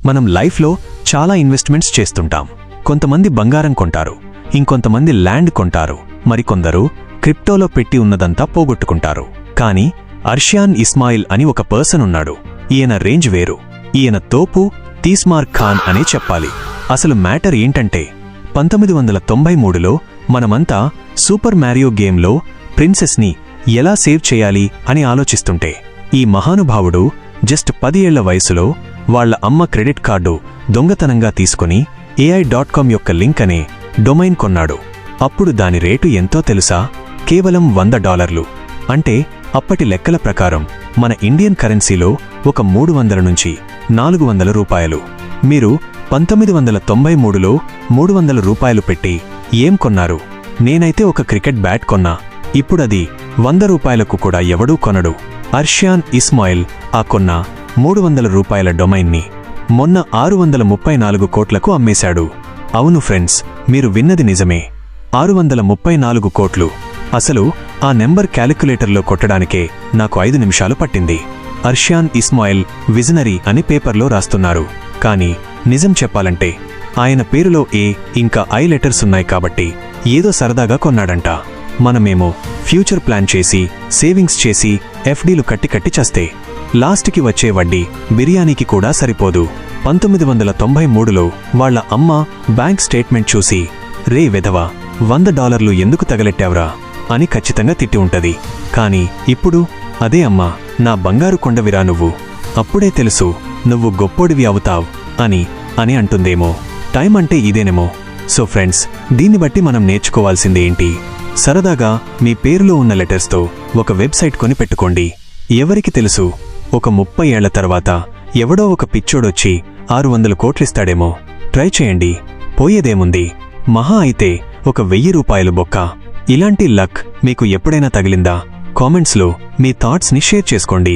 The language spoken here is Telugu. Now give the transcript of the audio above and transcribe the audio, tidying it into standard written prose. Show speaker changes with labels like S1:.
S1: మనం లైఫ్లో చాలా ఇన్వెస్ట్మెంట్స్ చేస్తుంటాం. కొంతమంది బంగారం కొంటారు, ఇంకొంతమంది ల్యాండ్ కొంటారు, మరికొందరు క్రిప్టోలో పెట్టి ఉన్నదంతా పోగొట్టుకుంటారు. కానీ అర్షియాన్ ఇస్మాయిల్ అని ఒక పర్సన్ ఉన్నాడు. ఈయన రేంజ్ వేరు. ఈయన తోపు తీస్మార్ ఖాన్ అనే చెప్పాలి. అసలు మ్యాటర్ ఏంటంటే 1993లో మనమంతా సూపర్ మ్యారియో గేమ్లో ప్రిన్సెస్ని ఎలా సేవ్ చేయాలి అని ఆలోచిస్తుంటే ఈ మహానుభావుడు జస్ట్ 10 ఏళ్ల వయసులో వాళ్ల అమ్మ క్రెడిట్ కార్డు దొంగతనంగా తీసుకుని AI.com యొక్క లింక్ అనే డొమైన్ కొన్నాడు. అప్పుడు దాని రేటు ఎంతో తెలుసా? కేవలం $100. అంటే అప్పటి లెక్కల ప్రకారం మన ఇండియన్ కరెన్సీలో ఒక 300 నుంచి 400 రూపాయలు. మీరు 1993లో 300 రూపాయలు పెట్టి ఏం కొన్నారు? నేనైతే ఒక క్రికెట్ బ్యాట్ కొన్నా. ఇప్పుడది 100 రూపాయలకు కూడా ఎవడూ కొనడు. అర్షియాన్ ఇస్మాయిల్ ఆ కొన్న 300 రూపాయల డొమైన్ని మొన్న 634 కోట్లకు అమ్మేశాడు. అవును ఫ్రెండ్స్, మీరు విన్నది నిజమే, 634 కోట్లు. అసలు ఆ నెంబర్ క్యాలిక్యులేటర్లో కొట్టడానికే నాకు 5 నిమిషాలు పట్టింది. అర్షియాన్ ఇస్మాయిల్ విజనరీ అని పేపర్లో రాస్తున్నారు. కానీ నిజం చెప్పాలంటే ఆయన పేరులో ఏ ఇంకా ఐ లెటర్స్ ఉన్నాయి కాబట్టి ఏదో సరదాగా కొన్నాడంట. మనమేమో ఫ్యూచర్ ప్లాన్ చేసి సేవింగ్స్ చేసి ఎఫ్డీలు కట్టి చస్తే లాస్ట్కి వచ్చే వడ్డీ బిర్యానీకి కూడా సరిపోదు. 1993లో వాళ్ల అమ్మ బ్యాంక్ స్టేట్మెంట్ చూసి, రే వెధవా, $100 ఎందుకు తగలెట్టావురా అని ఖచ్చితంగా తిట్టి ఉంటది. కానీ ఇప్పుడు అదే అమ్మా, నా బంగారు కొండవిరా నువ్వు, అప్పుడే తెలుసు నువ్వు గొప్పోడివి అవుతావ్ అని అంటుందేమో. టైం అంటే ఇదేనేమో. సో ఫ్రెండ్స్, దీన్ని బట్టి మనం నేర్చుకోవాల్సింది ఏంటి? సరదాగా మీ పేరులో ఉన్న లెటర్స్తో ఒక వెబ్సైట్ కొని పెట్టుకోండి. ఎవరికి తెలుసు, ఒక 30 ఏళ్ల తర్వాత ఎవడో ఒక పిచ్చోడొచ్చి 600 కోట్లిస్తాడేమో. ట్రై చేయండి, పోయేదేముంది? మహా అయితే ఒక 1000 రూపాయలు బొక్క. ఇలాంటి లక్ మీకు ఎప్పుడైనా తగిలిందా? కామెంట్స్లో మీ థాట్స్ని షేర్ చేసుకోండి.